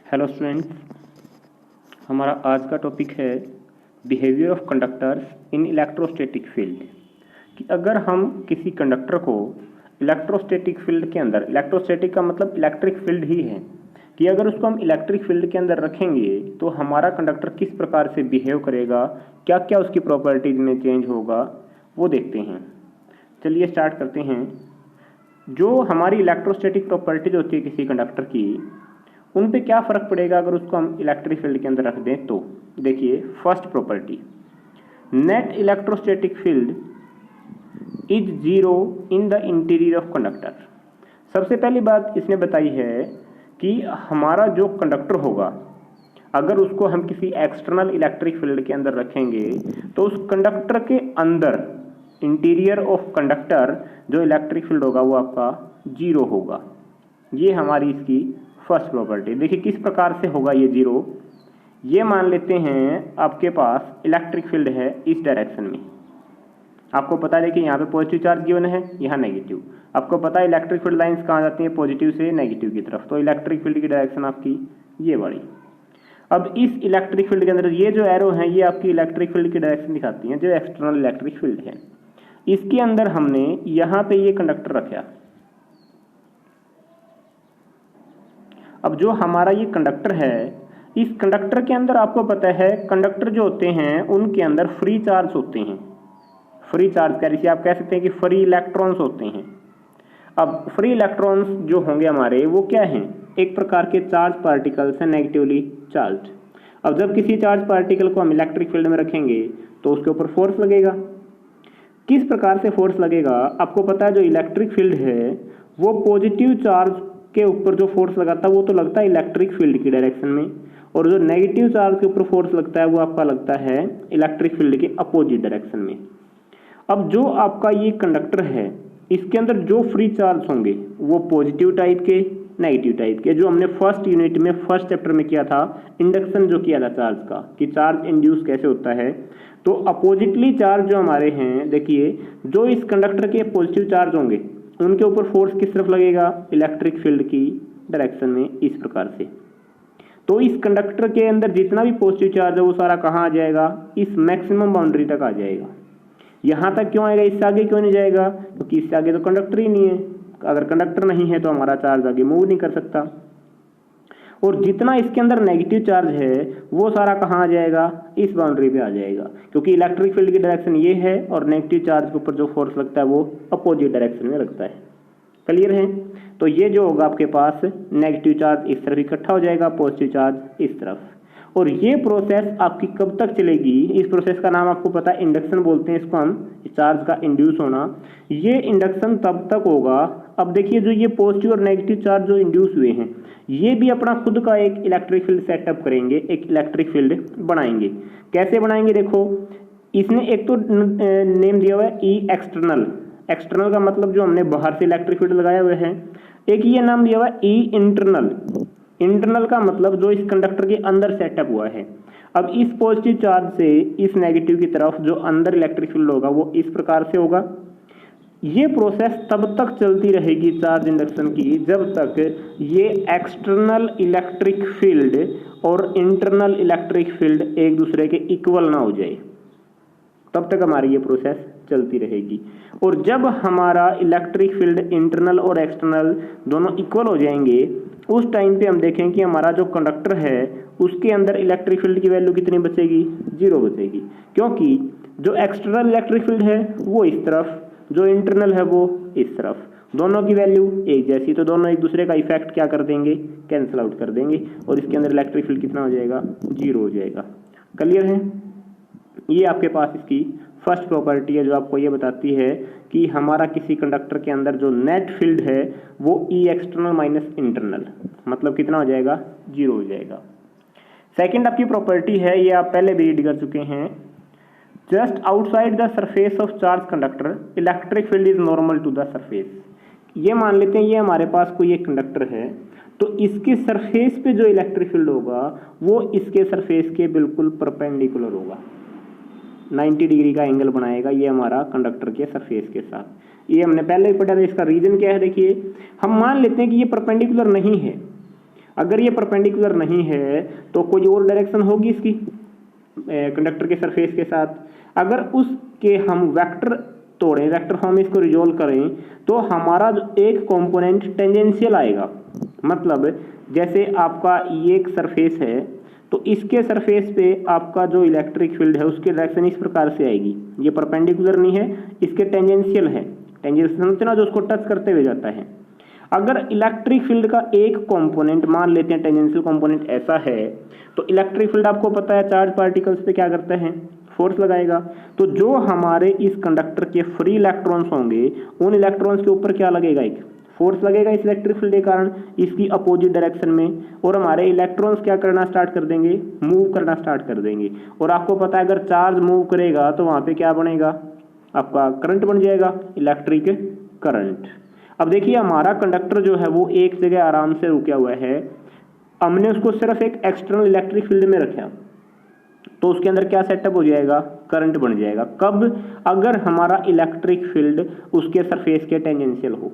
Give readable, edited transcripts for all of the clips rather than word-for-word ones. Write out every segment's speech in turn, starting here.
Hello students, हमारा आज का टॉपिक है behaviour of conductors in electrostatic field. कि अगर हम किसी कंडक्टर को इलेक्ट्रोस्टैटिक फील्ड के अंदर, इलेक्ट्रोस्टैटिक का मतलब इलेक्ट्रिक फील्ड ही है, कि अगर उसको हम इलेक्ट्रिक फील्ड के अंदर रखेंगे तो हमारा कंडक्टर किस प्रकार से बिहेव करेगा, क्या क्या उसकी प्रॉपर्टीज में चेंज होगा, वो देखते हैं। चलिए स्टार्ट करते हैं। जो हमारी इलेक्ट्रोस्टैटिक प्रॉपर्टीज होती है किसी कंडक्टर की, उन पे क्या फ़र्क पड़ेगा अगर उसको हम इलेक्ट्रिक फील्ड के अंदर रख दें तो। देखिए, first property, net electrostatic field is zero in the interior of conductor. सबसे पहली बात इसने बताई है कि हमारा जो कंडक्टर होगा, अगर उसको हम किसी एक्सटर्नल इलेक्ट्रिक फील्ड के अंदर रखेंगे तो उस कंडक्टर के अंदर, इंटीरियर ऑफ कंडक्टर, जो इलेक्ट्रिक फील्ड होगा वो आपका जीरो होगा। ये हमारी इसकी फर्स्ट प्रॉपर्टी। देखिए किस प्रकार से होगा ये जीरो। ये मान लेते हैं आपके पास इलेक्ट्रिक फील्ड है इस डायरेक्शन में, आपको पता है कि यहाँ पे पॉजिटिव चार्ज गिवन है, यहाँ नेगेटिव। आपको पता है इलेक्ट्रिक फील्ड लाइंस कहाँ जाती हैं, पॉजिटिव से नेगेटिव की तरफ, तो इलेक्ट्रिक फील्ड की डायरेक्शन आपकी ये वाली। अब इस इलेक्ट्रिक फील्ड के अंदर ये जो एरो हैं ये आपकी इलेक्ट्रिक फील्ड की डायरेक्शन दिखाती हैं, जो एक्सटर्नल इलेक्ट्रिक फील्ड है। इसके अंदर हमने यहाँ पे ये कंडक्टर रखा। अब जो हमारा ये कंडक्टर है, इस कंडक्टर के अंदर आपको पता है कंडक्टर जो होते हैं उनके अंदर फ्री चार्ज होते हैं। फ्री चार्ज का जिसे आप कह सकते हैं कि फ्री इलेक्ट्रॉन्स होते हैं। अब फ्री इलेक्ट्रॉन्स जो होंगे हमारे वो क्या हैं, एक प्रकार के चार्ज पार्टिकल्स हैं, नेगेटिवली चार्ज। अब जब किसी चार्ज पार्टिकल को हम इलेक्ट्रिक फील्ड में रखेंगे तो उसके ऊपर फोर्स लगेगा। किस प्रकार से फोर्स लगेगा, आपको पता है जो इलेक्ट्रिक फील्ड है वो पॉजिटिव चार्ज के ऊपर जो फोर्स लगाता है वो तो लगता है इलेक्ट्रिक फील्ड की डायरेक्शन में, और जो नेगेटिव चार्ज के ऊपर फोर्स लगता है वो आपका लगता है इलेक्ट्रिक फील्ड के अपोजिट डायरेक्शन में। अब जो आपका ये कंडक्टर है इसके अंदर जो फ्री चार्ज होंगे वो पॉजिटिव टाइप के, नेगेटिव टाइप के, जो हमने फर्स्ट यूनिट में फर्स्ट चैप्टर में किया था, इंडक्शन जो किया था चार्ज का, कि चार्ज इंड्यूस कैसे होता है। तो अपोजिटली चार्ज जो हमारे हैं, देखिए जो इस कंडक्टर के पॉजिटिव चार्ज होंगे उनके ऊपर फोर्स किस तरफ लगेगा, इलेक्ट्रिक फील्ड की डायरेक्शन में, इस प्रकार से। तो इस कंडक्टर के अंदर जितना भी पॉजिटिव चार्ज है वो सारा कहाँ आ जाएगा, इस मैक्सिमम बाउंड्री तक आ जाएगा। यहाँ तक क्यों आएगा, इससे आगे क्यों नहीं जाएगा, क्योंकि इससे आगे तो कंडक्टर ही नहीं है। अगर कंडक्टर नहीं है तो हमारा चार्ज आगे मूव नहीं कर सकता। और जितना इसके अंदर नेगेटिव चार्ज है वो सारा कहाँ आ जाएगा, इस बाउंड्री पे आ जाएगा, क्योंकि इलेक्ट्रिक फील्ड की डायरेक्शन ये है और नेगेटिव चार्ज के ऊपर जो फोर्स लगता है वो अपोजिट डायरेक्शन में लगता है। क्लियर है। तो ये जो होगा आपके पास, नेगेटिव चार्ज इस तरफ इकट्ठा हो जाएगा, पॉजिटिव चार्ज इस तरफ। और ये प्रोसेस आपकी कब तक चलेगी, इस प्रोसेस का नाम आपको पता है इंडक्शन बोलते हैं इसको हम, चार्ज का इंड्यूस होना। ये इंडक्शन तब तक होगा। अब देखिए जो ये पॉजिटिव और नेगेटिव चार्ज जो इंड्यूस हुए हैं ये भी अपना खुद का एक इलेक्ट्रिक फील्ड सेटअप करेंगे, एक इलेक्ट्रिक फील्ड बनाएंगे। कैसे बनाएंगे, देखो इसने एक तो नेम दिया हुआ है ई एक्सटर्नल। एक्सटर्नल का मतलब जो हमने बाहर से इलेक्ट्रिक फील्ड लगाए हुए हैं। एक ये नाम दिया हुआ है ई इंटरनल। इंटरनल का मतलब जो इस कंडक्टर के अंदर सेटअप हुआ है। अब इस पॉजिटिव चार्ज से इस नेगेटिव की तरफ जो अंदर इलेक्ट्रिक फील्ड होगा वो इस प्रकार से होगा। ये प्रोसेस तब तक चलती रहेगी चार्ज इंडक्शन की जब तक ये एक्सटर्नल इलेक्ट्रिक फील्ड और इंटरनल इलेक्ट्रिक फील्ड एक दूसरे के इक्वल ना हो जाए, तब तक हमारी ये प्रोसेस चलती रहेगी। और जब हमारा इलेक्ट्रिक फील्ड इंटरनल और एक्सटर्नल दोनों इक्वल हो जाएंगे उस टाइम पे हम देखें कि हमारा जो कंडक्टर है उसके अंदर इलेक्ट्रिक फील्ड की वैल्यू कितनी बचेगी, जीरो बचेगी। क्योंकि जो एक्सटर्नल इलेक्ट्रिक फील्ड है वो इस तरफ, जो इंटरनल है वो इस तरफ, दोनों की वैल्यू एक जैसी, तो दोनों एक दूसरे का इफेक्ट क्या कर देंगे, कैंसिल आउट कर देंगे, और इसके अंदर इलेक्ट्रिक फील्ड कितना हो जाएगा, जीरो हो जाएगा। क्लियर है। ये आपके पास इसकी फर्स्ट प्रॉपर्टी है जो आपको ये बताती है कि हमारा किसी कंडक्टर के अंदर जो नेट फील्ड है वो ई एक्सटर्नल माइनस इंटरनल, मतलब कितना हो जाएगा, जीरो हो जाएगा। सेकंड आपकी प्रॉपर्टी है, ये आप पहले भी रीड कर चुके हैं, just outside the surface of charge conductor electric field is normal to the surface. ये मान लेते हैं ये हमारे पास कोई एक कंडक्टर है, तो इसके सरफेस पे जो इलेक्ट्रिक फील्ड होगा वो इसके सरफेस के बिल्कुल परपेंडिकुलर होगा, 90 डिग्री का एंगल बनाएगा ये हमारा कंडक्टर के सरफेस के साथ। ये हमने पहले ही पढ़ा था। इसका रीजन क्या है, देखिए हम मान लेते हैं कि ये परपेंडिकुलर नहीं है। अगर ये परपेंडिकुलर नहीं है तो कोई और डायरेक्शन होगी इसकी कंडक्टर के सरफेस के साथ। अगर उसके हम वेक्टर तोड़ें, वेक्टर फॉर्म में इसको रिजोल्व करें, तो हमारा एक कंपोनेंट टेंजेंशियल आएगा। मतलब जैसे आपका ये एक सरफेस है, तो इसके सरफेस पे आपका जो इलेक्ट्रिक फील्ड है उसकी डायरेक्शन इस प्रकार से आएगी। ये परपेंडिकुलर नहीं है, इसके टेंजेंशियल है। टेंजेंशियल समझते ना, जो उसको टच करते हुए जाता है। अगर इलेक्ट्रिक फील्ड का एक कंपोनेंट मान लेते हैं टेंजेंशियल कंपोनेंट ऐसा है, तो इलेक्ट्रिक फील्ड आपको पता है चार्ज पार्टिकल्स पे क्या करते हैं, फोर्स लगाएगा। तो जो हमारे इस कंडक्टर के फ्री इलेक्ट्रॉन्स होंगे, उन इलेक्ट्रॉन्स के ऊपर क्या लगेगा, एक फोर्स लगेगा इस इलेक्ट्रिक फील्ड के कारण इसकी अपोजिट डायरेक्शन में, और हमारे इलेक्ट्रॉन्स क्या करना स्टार्ट कर देंगे, मूव करना स्टार्ट कर देंगे। और आपको पता है अगर चार्ज मूव करेगा तो वहां पे क्या बनेगा, आपका करंट बन जाएगा, इलेक्ट्रिक करंट। अब देखिए हमारा कंडक्टर जो है वो एक जगह आराम से रुका हुआ है, हमने उसको सिर्फ एक एक्सटर्नल इलेक्ट्रिक फील्ड में रखा, तो उसके अंदर क्या सेटअप हो जाएगा, करंट बन जाएगा। कब, अगर हमारा इलेक्ट्रिक फील्ड उसके सरफेस के टेंजेंशियल हो।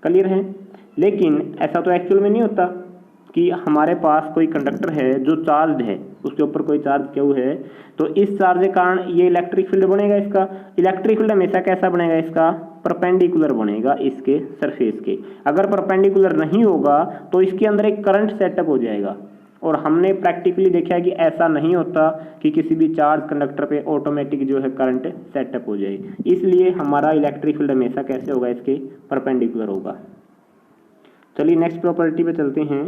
क्लियर है। लेकिन ऐसा तो एक्चुअल में नहीं होता कि हमारे पास कोई कंडक्टर है जो चार्ज है, उसके ऊपर कोई चार्ज क्यों है, तो इस चार्ज के कारण ये इलेक्ट्रिक फील्ड बनेगा। इसका इलेक्ट्रिक फील्ड हमेशा कैसा बनेगा, इसका परपेंडिकुलर बनेगा इसके सरफेस के। अगर परपेंडिकुलर नहीं होगा तो इसके अंदर एक करंट सेटअप हो जाएगा। और हमने प्रैक्टिकली देखा है कि ऐसा नहीं होता कि किसी भी चार्ज कंडक्टर पे ऑटोमेटिक जो है करंट सेटअप हो जाए। इसलिए हमारा इलेक्ट्रिक फील्ड हमेशा कैसे होगा, इसके परपेंडिकुलर होगा। चलिए नेक्स्ट प्रॉपर्टी पे चलते हैं।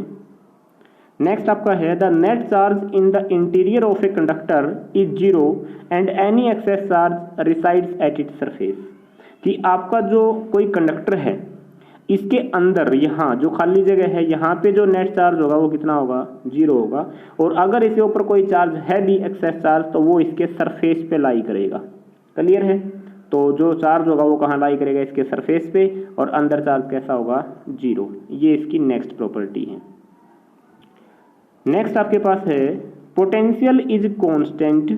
नेक्स्ट आपका है the net charge in the interior of a conductor is zero and any excess charge resides at its surface. कि आपका जो कोई कंडक्टर है इसके अंदर यहाँ जो खाली जगह है यहाँ पे जो नेट चार्ज होगा वो कितना होगा, जीरो होगा। और अगर इसके ऊपर कोई चार्ज है भी एक्सेस चार्ज, तो वो इसके सरफेस पे लाई करेगा। क्लियर है। तो जो चार्ज होगा वो कहाँ लाई करेगा, इसके सरफेस पे, और अंदर चार्ज कैसा होगा, जीरो। ये इसकी नेक्स्ट प्रॉपर्टी है। नेक्स्ट आपके पास है potential is constant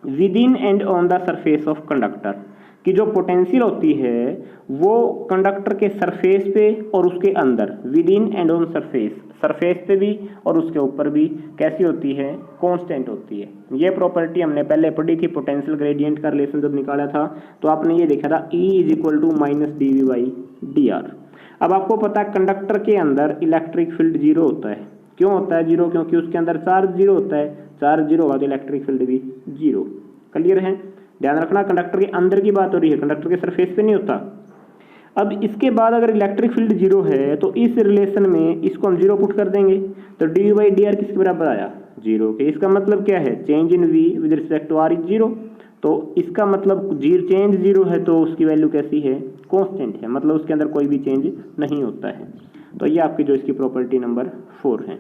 with in and on the surface of conductor. कि जो पोटेंशियल होती है वो कंडक्टर के सरफेस पे और उसके अंदर, with in and on surface, surface पे भी और उसके ऊपर भी कैसी होती है, कांस्टेंट होती है। ये प्रॉपर्टी हमने पहले पढ़ी थी, पोटेंशियल ग्रेडियंट का रिलेशन जब निकाला था तो आपने ये देखा था E = -dV/dr। अब आपको पता है कंडक्टर के अंदर इलेक्ट्रिक फील्ड जीरो होता है। क्यों होता है जीरो, क्योंकि उसके अंदर चार्ज जीरो होता है। चार्ज जीरो होगा तो इलेक्ट्रिक फील्ड भी जीरो। क्लियर है। ध्यान रखना कंडक्टर के अंदर की बात हो रही है, कंडक्टर के सरफेस पे नहीं होता। अब इसके बाद अगर इलेक्ट्रिक फील्ड जीरो है तो इस रिलेशन में इसको हम जीरो पुट कर देंगे, तो dV/dr किसके बराबर आया, जीरो के। इसका मतलब क्या है, change in V with respect to r is zero. तो इसका मतलब चेंज जीरो है तो उसकी वैल्यू कैसी है, कांस्टेंट है, मतलब उसके अंदर कोई भी चेंज नहीं होता है। तो ये आपकी जो इसकी प्रॉपर्टी नंबर 4 है।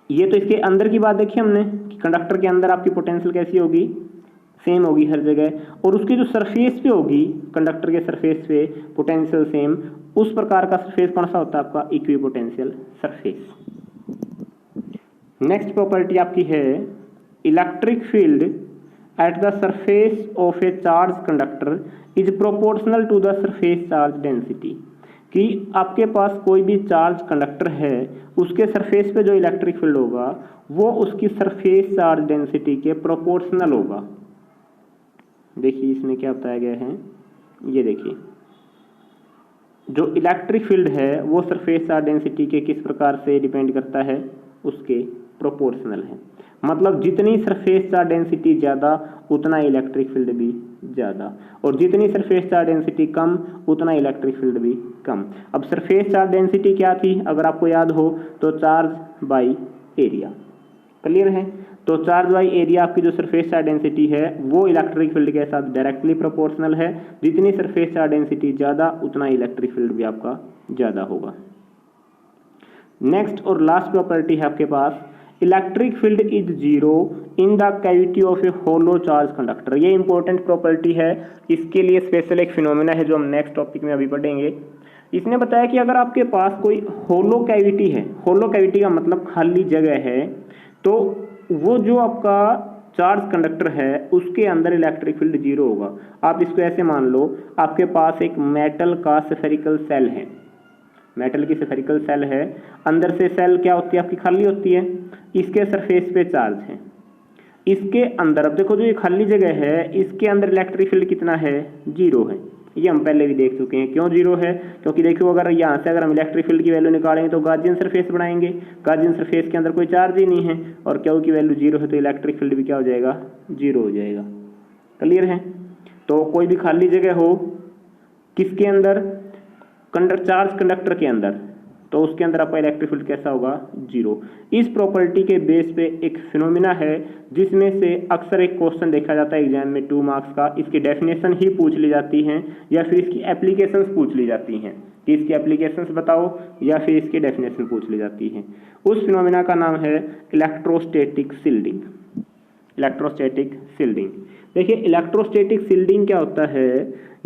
ये तो इसके अंदर की बात देखी हमने कि कंडक्टर के अंदर आपकी पोटेंशियल कैसी होगी, सेम होगी हर जगह, और उसकी जो सरफेस पे होगी कंडक्टर के सरफेस पे पोटेंशियल सेम। उस प्रकार का सरफेस कौन सा होता है आपका, इक्विपोटेंशियल सरफेस। नेक्स्ट प्रॉपर्टी आपकी है electric field at the surface of a charge conductor is proportional to the surface charge density. कि आपके पास कोई भी चार्ज कंडक्टर है, उसके सरफेस पे जो इलेक्ट्रिक फील्ड होगा वो उसकी सरफेस चार्ज डेंसिटी के प्रोपोर्शनल होगा। देखिए इसमें क्या बताया गया है, ये देखिए जो इलेक्ट्रिक फील्ड है वो सरफेस चार्ज डेंसिटी के किस प्रकार से डिपेंड करता है, उसके प्रोपोर्शनल है। मतलब जितनी सरफेस चार्ज डेंसिटी ज़्यादा उतना इलेक्ट्रिक फील्ड भी ज़्यादा, और जितनी सरफेस चार्ज डेंसिटी कम उतना इलेक्ट्रिक फील्ड भी कम। अब सरफेस चार्ज डेंसिटी क्या थी, अगर आपको याद हो तो चार्ज बाई एरिया। क्लियर है। तो चार्ज बाई एरिया आपकी जो सरफेस चार्ज डेंसिटी है वो इलेक्ट्रिक फील्ड के साथ डायरेक्टली प्रोपोर्शनल है। जितनी सरफेस चार्ज डेंसिटी ज़्यादा उतना इलेक्ट्रिक फील्ड भी आपका ज़्यादा होगा। नेक्स्ट और लास्ट प्रॉपर्टी है आपके पास electric field is zero in the cavity of a hollow charge conductor. ये इंपॉर्टेंट प्रॉपर्टी है, इसके लिए स्पेशल एक फिनोमेना है जो हम नेक्स्ट टॉपिक में अभी पढ़ेंगे। इसने बताया कि अगर आपके पास कोई होलो कैविटी है, होलो कैविटी का मतलब खाली जगह है, तो वो जो आपका चार्ज कंडक्टर है उसके अंदर इलेक्ट्रिक फील्ड जीरो होगा। आप इसको ऐसे मान लो, आपके पास एक मेटल का स्फेरिकल सेल है, मेटल की स्फेरिकल सेल है, अंदर से सेल क्या होती है आपकी खाली होती है, इसके सरफेस पे चार्ज है, इसके अंदर अब देखो जो ये खाली जगह है इसके अंदर इलेक्ट्रिक फील्ड कितना है, 0 है। ये हम पहले भी देख चुके हैं। क्यों 0 है, क्योंकि देखो अगर यहाँ से अगर हम इलेक्ट्रिक फील्ड की वैल्यू निकालेंगे तो गाजियन सरफेस बनाएंगे, गाजियन सरफेस के अंदर कोई चार्ज ही नहीं है और क्यू की वैल्यू 0 है तो इलेक्ट्रिक फील्ड भी क्या हो जाएगा, 0 हो जाएगा। क्लियर है। तो कोई भी खाली जगह हो किसके अंदर, चार्ज कंडक्टर के अंदर, तो उसके अंदर आपका इलेक्ट्रिक फील्ड कैसा होगा, 0। इस प्रॉपर्टी के बेस पे एक फिनोमिना है जिसमें से अक्सर एक क्वेश्चन देखा जाता है एग्जाम में 2 मार्क्स का, इसकी डेफिनेशन ही पूछ ली जाती है या फिर इसकी एप्लीकेशंस पूछ ली जाती हैं कि इसकी एप्लीकेशंस बताओ या फिर इसकी डेफिनेशन पूछ ली जाती है। उस फिनोमिना का नाम है इलेक्ट्रोस्टैटिक शील्डिंग। इलेक्ट्रोस्टैटिक शील्डिंग, देखिए इलेक्ट्रोस्टैटिक शील्डिंग क्या होता है,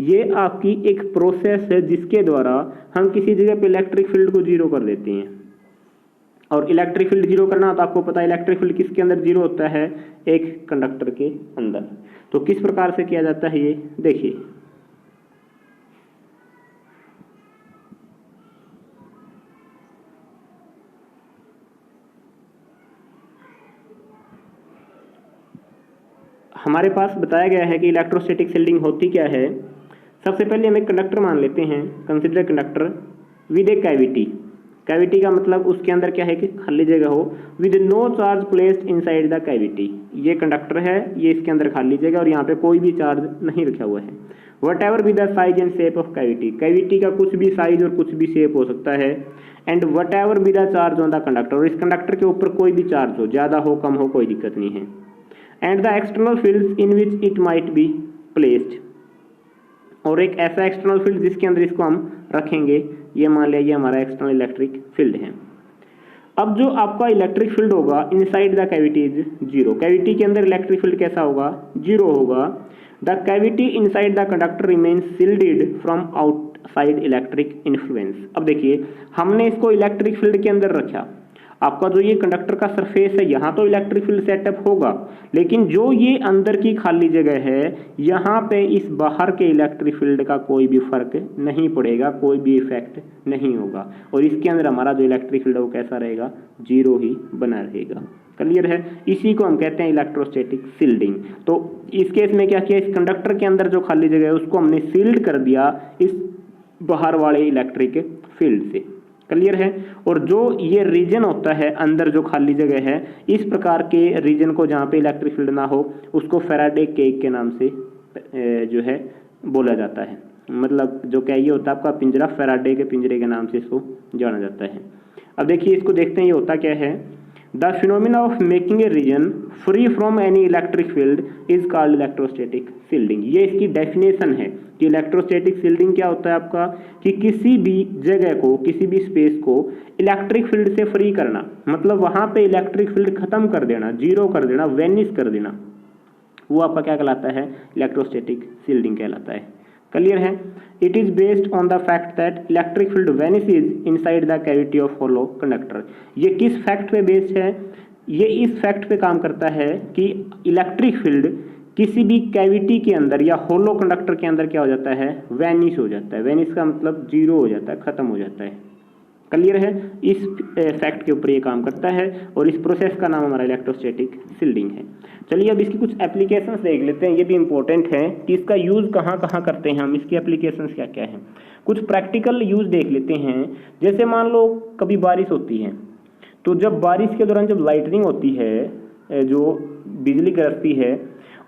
ये आपकी एक प्रोसेस है जिसके द्वारा हम किसी जगह पे इलेक्ट्रिक फील्ड को 0 कर देते हैं। और इलेक्ट्रिक फील्ड 0 करना तो आपको पता है इलेक्ट्रिक फील्ड किसके अंदर 0 होता है, एक कंडक्टर के अंदर। तो किस प्रकार से किया जाता है ये देखिए, हमारे पास बताया गया है कि इलेक्ट्रोस्टैटिक शील्डिंग होती क्या है। सबसे पहले हम एक कंडक्टर मान लेते हैं, consider conductor with A cavity. Cavity का मतलब उसके अंदर क्या है कि खाली जगह हो, with no charge placed inside the cavity. ये कंडक्टर है, ये इसके अंदर खाली जगह और यहाँ पे कोई भी चार्ज नहीं रखा हुआ है। What ever with the size and shape of cavity, cavity का कुछ भी साइज और कुछ भी शेप हो सकता है। And what ever with the charge on the conductor, और इस कंडक्टर के ऊपर कोई भी चार्ज हो, ज़्यादा हो कम हो कोई दिक्कत नहीं है। And the external field in which it might be placed, और एक ऐसा एक्सटर्नल फील्ड जिसके अंदर इसको हम रखेंगे, ये मान लिया ये हमारा एक्सटर्नल इलेक्ट्रिक फील्ड है। अब जो आपका इलेक्ट्रिक फील्ड होगा inside the cavity is 0, cavity के अंदर इलेक्ट्रिक फील्ड कैसा होगा, 0 होगा। The cavity inside the conductor remains shielded from outside electric influence. अब देखिए हमने इसको इलेक्ट्रिक फील्ड के अंदर रखा, आपका जो ये कंडक्टर का सरफेस है यहाँ तो इलेक्ट्रिक फील्ड सेटअप होगा, लेकिन जो ये अंदर की खाली जगह है यहाँ पे इस बाहर के इलेक्ट्रिक फील्ड का कोई भी फर्क नहीं पड़ेगा, कोई भी इफेक्ट नहीं होगा और इसके अंदर हमारा जो इलेक्ट्रिक फील्ड है वो कैसा रहेगा, 0 ही बना रहेगा। क्लियर है। इसी को हम कहते हैं इलेक्ट्रोस्टैटिक शील्डिंग। तो इस केस में क्या किया, इस कंडक्टर के अंदर जो खाली जगह है उसको हमने शील्ड कर दिया इस बाहर वाले इलेक्ट्रिक फील्ड से। क्लियर है। और जो ये रीजन होता है अंदर जो खाली जगह है, इस प्रकार के रीजन को जहाँ पे इलेक्ट्रिक फील्ड ना हो उसको फैराडे केज के नाम से जो है बोला जाता है। मतलब जो क्या ये होता है आपका पिंजरा, फैराडे के पिंजरे के नाम से इसको जाना जाता है। अब देखिए इसको देखते हैं ये होता क्या है। The phenomena of making a region free from any electric field is called electrostatic shielding. ये इसकी डेफिनेशन है कि इलेक्ट्रोस्टैटिक शील्डिंग क्या होता है आपका, कि किसी भी जगह को, किसी भी स्पेस को इलेक्ट्रिक फील्ड से फ्री करना, मतलब वहां पे इलेक्ट्रिक फील्ड खत्म कर देना, 0 कर देना, वेनिश कर देना, वो आपका क्या कहलाता है, इलेक्ट्रोस्टैटिक शील्डिंग कहलाता है। क्लियर है। It is based on the fact that electric field vanishes inside the cavity of hollow conductor. ये किस फैक्ट पे बेस्ड है, ये इस फैक्ट पे काम करता है कि इलेक्ट्रिक फील्ड किसी भी कैविटी के अंदर या होलो कंडक्टर के अंदर क्या हो जाता है, वेनिश हो जाता है। वेनिश का मतलब 0 हो जाता है, खत्म हो जाता है। क्लियर है। इस फैक्ट के ऊपर ये काम करता है और इस प्रोसेस का नाम हमारा इलेक्ट्रोस्टैटिक शील्डिंग है। चलिए अब इसकी कुछ एप्लीकेशंस देख लेते हैं, ये भी इंपॉर्टेंट है कि इसका यूज कहाँ कहाँ करते हैं हम, इसकी एप्लीकेशंस क्या क्या हैं। कुछ प्रैक्टिकल यूज देख लेते हैं। जैसे मान लो कभी बारिश होती है, तो जब बारिश के दौरान जब लाइटनिंग होती है, जो बिजली गिरती है,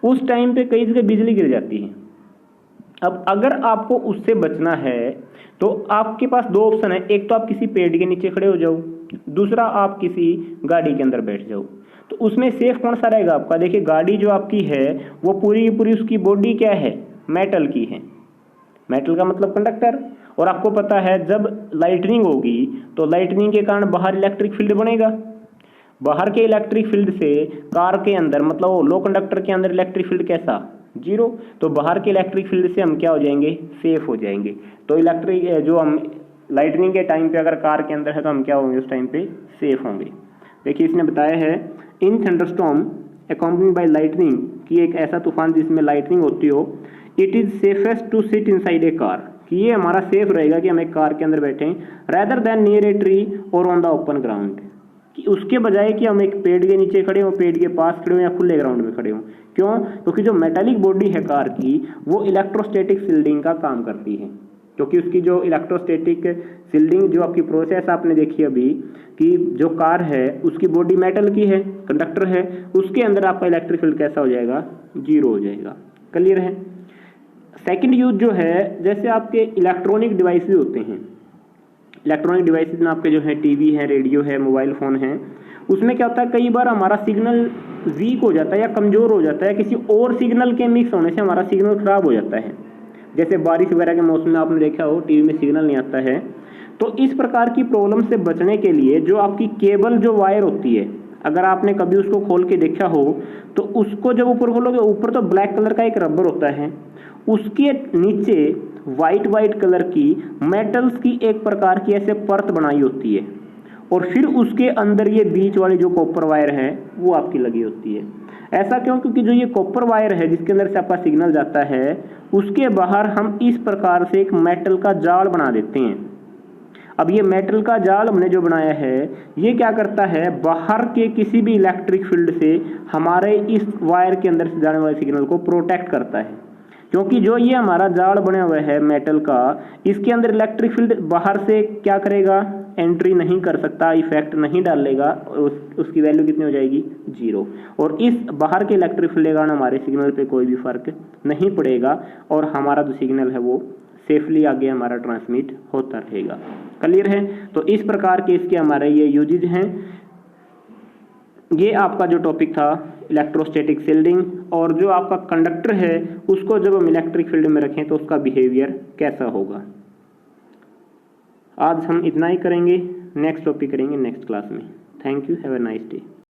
उस टाइम पे कई जगह बिजली गिर जाती है। अब अगर आपको उससे बचना है तो आपके पास 2 ऑप्शन है, एक तो आप किसी पेड़ के नीचे खड़े हो जाओ, दूसरा आप किसी गाड़ी के अंदर बैठ जाओ। तो उसमें सेफ कौन सा रहेगा आपका, देखिए गाड़ी जो आपकी है वो पूरी की पूरी उसकी बॉडी क्या है, मेटल की है। मेटल का मतलब कंडक्टर। और आपको पता है जब लाइटनिंग होगी तो लाइटनिंग के कारण बाहर इलेक्ट्रिक फील्ड बनेगा, बाहर के इलेक्ट्रिक फील्ड से कार के अंदर मतलब वो लो कंडक्टर के अंदर इलेक्ट्रिक फील्ड कैसा, 0। तो बाहर के इलेक्ट्रिक फील्ड से हम क्या हो जाएंगे, सेफ हो जाएंगे। तो इलेक्ट्रिक जो हम लाइटनिंग के टाइम पे अगर कार के अंदर है तो हम क्या होंगे, उस टाइम पे सेफ होंगे। देखिए इसने बताया है in thunderstorm accompanied by lightning, कि एक ऐसा तूफान जिसमें लाइटनिंग होती हो, it is safest to sit inside a car. कि ये हमारा सेफ रहेगा कि हम एक कार के अंदर बैठे हैं, rather than near a tree और ऑन द ओपन ग्राउंड, कि उसके बजाय कि हम एक पेड़ के नीचे खड़े हों, पेड़ के पास खड़े हों या खुले ग्राउंड में खड़े हों। क्यों? क्योंकि जो मेटालिक बॉडी है कार की वो इलेक्ट्रोस्टैटिक शील्डिंग का काम करती है, क्योंकि उसकी जो इलेक्ट्रोस्टैटिक शील्डिंग जो आपकी प्रोसेस आपने देखी अभी कि जो कार है उसकी बॉडी मेटल की है, कंडक्टर है, उसके अंदर आपका इलेक्ट्रिक फील्ड कैसा हो जाएगा? जीरो हो जाएगा। क्लियर है? सेकंड यूज जो है, जैसे आपके इलेक्ट्रॉनिक डिवाइसेस होते हैं, इलेक्ट्रॉनिक डिवाइसेस में आपके जो है टीवी है, रेडियो है, मोबाइल फ़ोन है, उसमें क्या होता है कई बार हमारा सिग्नल वीक हो जाता है या कमज़ोर हो जाता है, किसी और सिग्नल के मिक्स होने से हमारा सिग्नल ख़राब हो जाता है। जैसे बारिश वगैरह के मौसम में आपने देखा हो टीवी में सिग्नल नहीं आता है। तो इस प्रकार की प्रॉब्लम से बचने के लिए जो आपकी केबल जो वायर होती है, अगर आपने कभी उसको खोल के देखा हो तो उसको जब ऊपर खोलोगे, ऊपर तो ब्लैक कलर का एक रबर होता है, उसके नीचे वाइट कलर की मेटल्स की एक प्रकार की ऐसे परत बनाई होती है, और फिर उसके अंदर ये बीच वाली जो कॉपर वायर है वो आपकी लगी होती है। ऐसा क्यों? क्योंकि जो ये कॉपर वायर है जिसके अंदर से आपका सिग्नल जाता है, उसके बाहर हम इस प्रकार से एक मेटल का जाल बना देते हैं। अब ये मेटल का जाल हमने जो बनाया है ये क्या करता है? बाहर के किसी भी इलेक्ट्रिक फील्ड से हमारे इस वायर के अंदर से जाने वाले सिग्नल को प्रोटेक्ट करता है, क्योंकि जो ये हमारा जाल बना हुआ है मेटल का, इसके अंदर इलेक्ट्रिक फील्ड बाहर से क्या करेगा? एंट्री नहीं कर सकता, इफेक्ट नहीं डालेगा, उसकी वैल्यू कितनी हो जाएगी? जीरो। और इस बाहर के इलेक्ट्रिक फील्ड के कारण हमारे सिग्नल पे कोई भी फर्क नहीं पड़ेगा और हमारा जो सिग्नल है वो सेफली आगे हमारा ट्रांसमिट होता रहेगा। क्लियर है? तो इस प्रकार के इसके हमारे ये यूजेज हैं। ये आपका जो टॉपिक था इलेक्ट्रोस्टैटिक शील्डिंग, और जो आपका कंडक्टर है उसको जब हम इलेक्ट्रिक फील्ड में रखें तो उसका बिहेवियर कैसा होगा। आज हम इतना ही करेंगे, नेक्स्ट टॉपिक करेंगे नेक्स्ट क्लास में। Thank you, have a nice day.